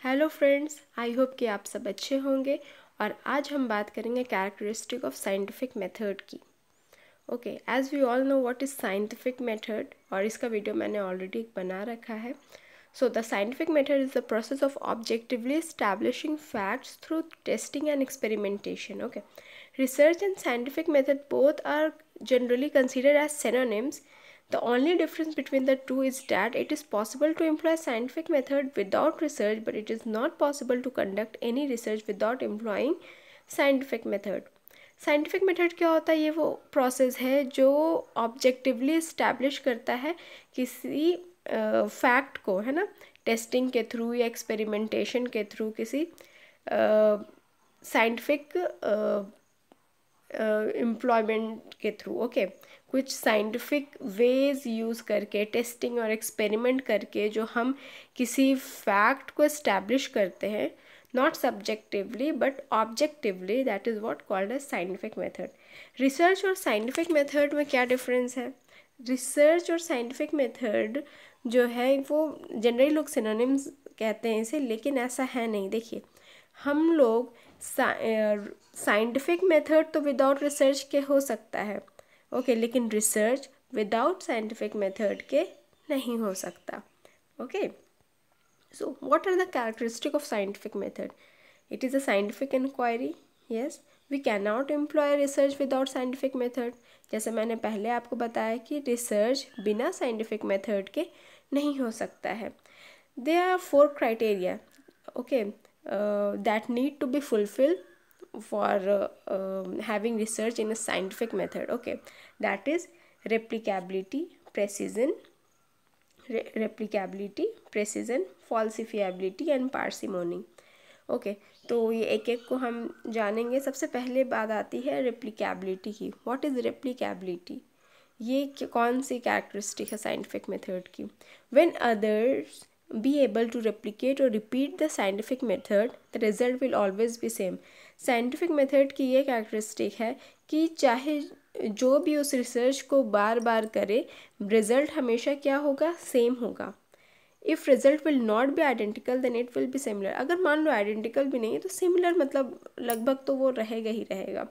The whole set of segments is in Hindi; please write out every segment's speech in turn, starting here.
हेलो फ्रेंड्स, आई होप कि आप सब अच्छे होंगे। और आज हम बात करेंगे कैरेक्टरिस्टिक ऑफ साइंटिफिक मेथड की। Okay, as we all know what is scientific method, और इसका वीडियो मैंने ऑलरेडी बना रखा है। So the scientific method is the process of objectively establishing facts through testing and experimentation. Okay, research and scientific method both are generally considered as synonyms. The only difference between the two is that it is possible to employ scientific method without research, but it is not possible to conduct any research without employing scientific method. Scientific method क्या होता है? ये वो प्रोसेस है जो ऑब्जेक्टिवली इस्टेब्लिश करता है किसी फैक्ट को, है ना, टेस्टिंग के थ्रू या एक्सपेरिमेंटेशन के थ्रू, किसी साइंटिफिक एम्प्लॉयमेंट के थ्रू. ओके, कुछ साइंटिफिक वेज यूज़ करके, टेस्टिंग और एक्सपेरिमेंट करके, जो हम किसी फैक्ट को इस्टेब्लिश करते हैं, not subjectively but objectively. That is what called as scientific method. Research और साइंटिफिक मेथड में क्या डिफरेंस है? रिसर्च और साइंटिफिक मेथड जो है वो जनरली लोग सिनोनिम्स कहते हैं इसे, लेकिन ऐसा है नहीं. देखिए, हम लोग साइंटिफिक मेथड तो विदाउट रिसर्च के हो सकता है, ओके, लेकिन रिसर्च विदाउट साइंटिफिक मेथड के नहीं हो सकता. Okay, so what are the characteristic of scientific method? It is a scientific inquiry. Yes, we can not employ research without scientific method. जैसे मैंने पहले आपको बताया कि रिसर्च बिना साइंटिफिक मेथड के नहीं हो सकता है. There are 4 criteria, okay, that need to be fulfilled for having research in a scientific method. Okay, that is replicability, precision, falsifiability and parsimony. Okay, तो ये एक एक को हम जानेंगे. सबसे पहले बात आती है रेप्लिकेबिलिटी की. What is replicability? ये कौन सी कैरेक्टरिस्टिक है साइंटिफिक मेथड की? When others be able to replicate or repeat the scientific method, the result will always be same. Scientific method की ये कैरेक्टरिस्टिक है कि चाहे जो भी उस रिसर्च को बार बार करे, रिजल्ट हमेशा क्या होगा? सेम होगा. If result will not be identical then it will be similar. अगर मान लो आइडेंटिकल भी नहीं है तो सिमिलर, मतलब लगभग तो वो रहेगा ही रहेगा.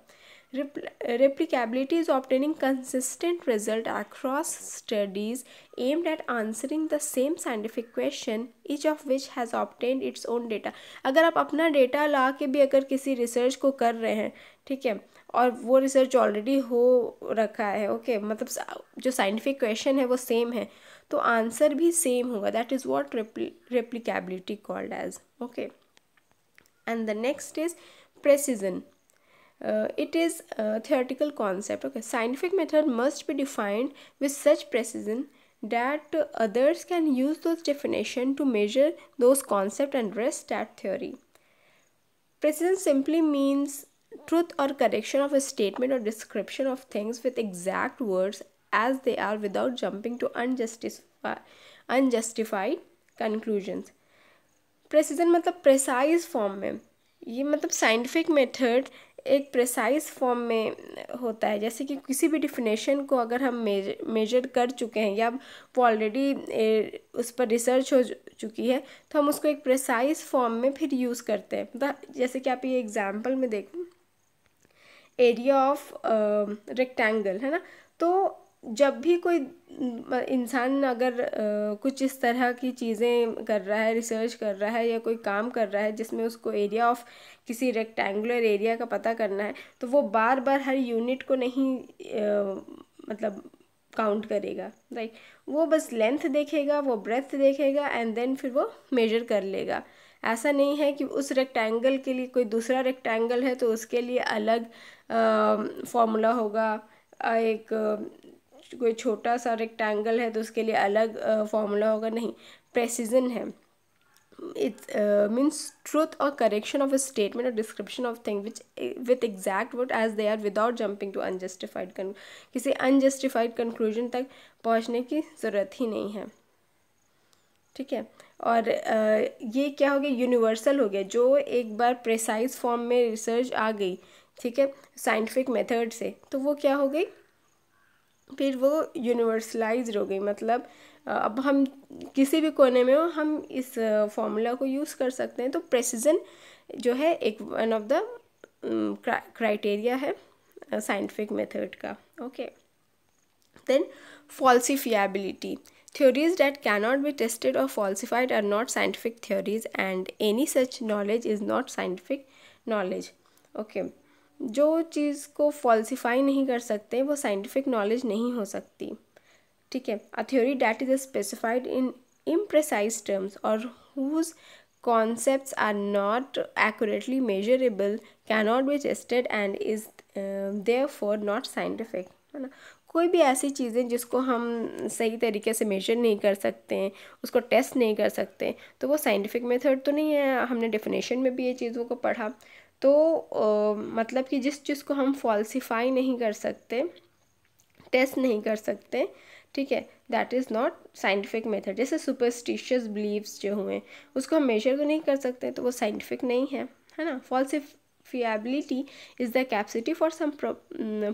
Replicability is obtaining consistent result across studies aimed at answering the same scientific question, each of which has obtained its own data. अगर आप अपना डेटा ला के भी अगर किसी रिसर्च को कर रहे हैं, ठीक है, और वो रिसर्च ऑलरेडी हो रखा है, ओके, मतलब जो साइंटिफिक क्वेश्चन है वो सेम है, तो आंसर भी सेम होगा. That is what replicability called as. Okay, and the next is precision. It is a theoretical concept. Okay, scientific method must be defined with such precision that others can use those definition to measure those concept and rest that theory. Precision simply means truth or correction of a statement or description of things with exact words as they are without jumping to unjustified conclusions. Precision मतलब precise form में. ये मतलब साइंटिफिक मेथड एक प्रिसाइज फॉर्म में होता है. जैसे कि किसी भी डिफिनेशन को अगर हम मेजर कर चुके हैं या वो ऑलरेडी उस पर रिसर्च हो चुकी है, तो हम उसको एक प्रिसाइज फॉर्म में फिर यूज़ करते हैं. मतलब जैसे कि आप ये एग्जांपल में देखो, एरिया ऑफ रेक्टेंगल, है ना, तो जब भी कोई इंसान अगर कुछ इस तरह की चीज़ें कर रहा है, रिसर्च कर रहा है या कोई काम कर रहा है जिसमें उसको एरिया ऑफ किसी रेक्टेंगुलर एरिया का पता करना है, तो वो बार बार हर यूनिट को नहीं मतलब काउंट करेगा, राइट. वो बस लेंथ देखेगा, वो ब्रेथ देखेगा, एंड देन फिर वो मेजर कर लेगा. ऐसा नहीं है कि उस रेक्टेंगल के लिए कोई दूसरा रेक्टेंगल है तो उसके लिए अलग फॉर्मूला होगा, एक कोई छोटा सा रेक्टेंगल है तो उसके लिए अलग फॉर्मूला होगा. नहीं, प्रेसिजन है. It means truth or correction of a statement or description of thing which with exact word as they are without jumping to unjustified किसी unjustified conclusion तक पहुंचने की ज़रूरत ही नहीं है. ठीक है, और ये क्या हो गया? यूनिवर्सल हो गया. जो एक बार प्रेसाइज फॉर्म में रिसर्च आ गई, ठीक है, साइंटिफिक मेथड से, तो वो क्या हो गई? फिर वो यूनिवर्सलाइज्ड हो गई. मतलब अब हम किसी भी कोने में हो हम इस फॉर्मूला को यूज़ कर सकते हैं। तो प्रेसिजन जो है एक वन ऑफ द क्राइटेरिया है साइंटिफिक मेथड का। Okay, then falsifiability. Theories that cannot be tested or falsified are not scientific theories and any such knowledge is not scientific knowledge. Okay, जो चीज़ को फॉल्सिफाई नहीं कर सकते वो साइंटिफिक नॉलेज नहीं हो सकती। ठीक है, a theory that is specified in imprecise terms or whose concepts are not accurately measurable cannot be tested and is therefore not scientific, है ना। कोई भी ऐसी चीज़ें जिसको हम सही तरीके से मेजर नहीं कर सकते हैं, उसको टेस्ट नहीं कर सकते, तो वो साइंटिफिक मेथड तो नहीं है। हमने डेफिनेशन में भी ये चीज़ों को पढ़ा। तो मतलब कि जिस चीज़ को हम फॉल्सिफाई नहीं कर सकते, टेस्ट नहीं कर सकते, ठीक है, that is not scientific method. जैसे सुपरस्टिशियस बिलीव्स जो हुए उसको हम मेजर तो नहीं कर सकते, तो वो साइंटिफिक नहीं है ना। Falsifiability is the capacity for some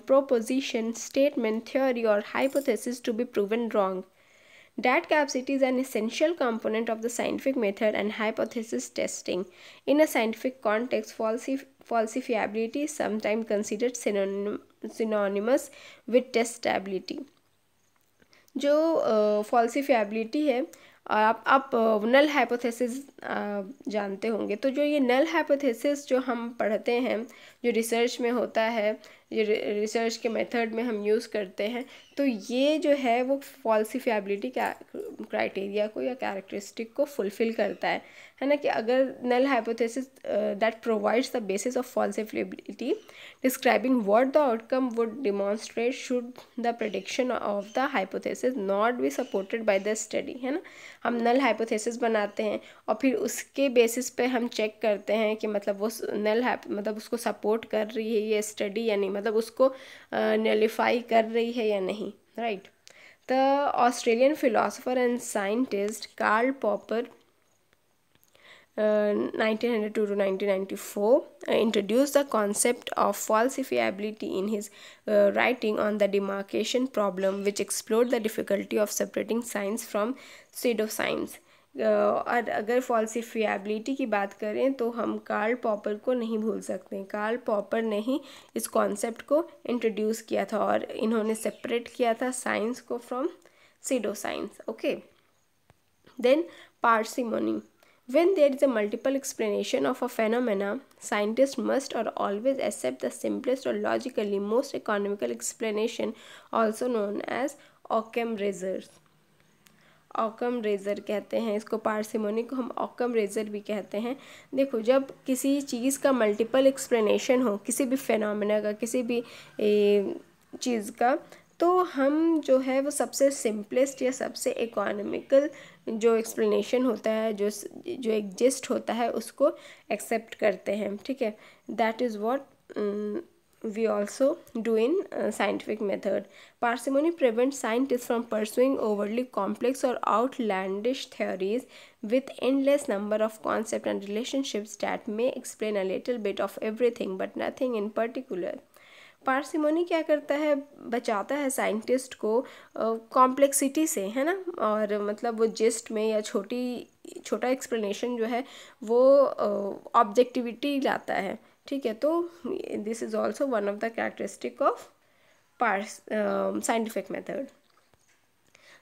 proposition, statement, theory or hypothesis to be proven wrong. That capacity is an essential component of the scientific method and hypothesis testing. In a scientific context, falsifiability is sometimes considered synonymous with testability. जो फॉल्सिफिएबिलिटी है, आप नल हाइपोथेसिस जानते होंगे। तो जो ये नल हाइपोथेसिस जो हम पढ़ते हैं, जो रिसर्च में होता है, जो रिसर्च के मेथड में हम यूज़ करते हैं, तो ये जो है वो फॉल्सिफिएबिलिटी क्राइटेरिया को या कैरेक्टरिस्टिक को फुलफ़िल करता है ना। कि अगर null hypothesis that provides the basis of falsifiability describing what the outcome would demonstrate should the prediction of the hypothesis not be supported by the study, है ना। हम नल हाइपोथेसिस बनाते हैं और फिर उसके बेसिस पे हम चेक करते हैं कि मतलब वो मतलब उसको सपोर्ट कर रही है ये स्टडी या नहीं, मतलब उसको नलिफाई कर रही है या नहीं, right. The Australian philosopher and scientist Karl Popper 1902 to 1994 introduced the concept of falsifiability in his writing on the demarcation problem, which explored the difficulty of separating science from pseudoscience. और अगर फॉल्सिफिएबिलिटी की बात करें तो हम कार्ल पॉपर को नहीं भूल सकते। कार्ल पॉपर ने ही इस कॉन्सेप्ट को इंट्रोड्यूस किया था और इन्होंने सेपरेट किया था साइंस को from pseudoscience. Okay, then parsimony. When there is a multiple explanation of a phenomena, scientists must or always accept the simplest or logically most economical explanation, also known as Occam razors. Occam razor कहते हैं इसको, पार्सिमोनी को हम ऑकम रेज़र भी कहते हैं। देखो, जब किसी चीज़ का मल्टीपल एक्सप्लेनेशन हो, किसी भी फिनोमेना का, किसी भी चीज़ का, तो हम जो है वो सबसे सिंपलेस्ट या सबसे इकोनॉमिकल जो एक्सप्लेनेशन होता है, जो एग्जिस्ट होता है, उसको एक्सेप्ट करते हैं, ठीक है। That is what we also do in scientific method. Parsimony prevents scientists from pursuing overly complex or outlandish theories with endless number of concepts and relationships that may explain a little bit of everything but nothing in particular. Parsimony क्या करता है, बचाता है साइंटिस्ट को कॉम्प्लेक्सिटी से, है ना। और मतलब वो जिस्ट में या छोटा एक्सप्लेनेशन जो है वो ऑब्जेक्टिविटी लाता है, ठीक है। तो this is also one of the characteristic of scientific method.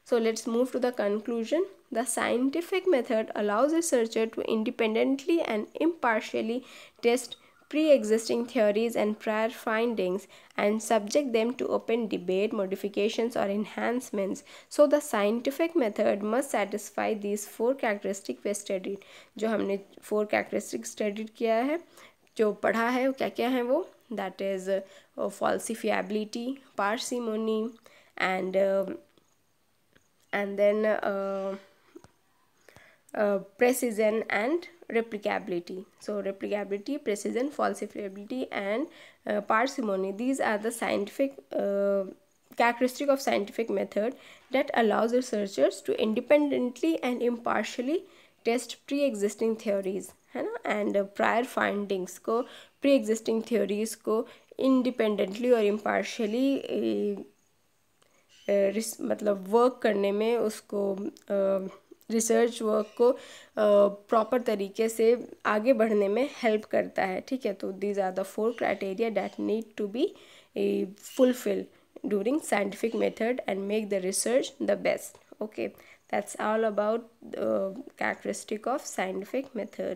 So let's move to the conclusion. The scientific method allows researcher to independently and impartially test pre-existing theories and prior findings and subject them to open debate, modifications or enhancements. So the scientific method must satisfy these 4 characteristics we studied. जो हमने 4 characteristics studied किया है, जो पढ़ा है, क्या क्या है वो, that is falsifiability, parsimony and then precision and replicability. So replicability, precision, falsifiability and parsimony, these are the scientific characteristic of scientific method that allows researchers to independently and impartially test pre-existing theories, है ना, and prior findings को, pre-existing theories को independently और impartially मतलब वर्क करने में, उसको रिसर्च वर्क को प्रॉपर तरीके से आगे बढ़ने में हेल्प करता है, ठीक है। तो these are the 4 criteria that need to be fulfil during scientific method and make the research the best. Okay, that's all about the characteristic of scientific method.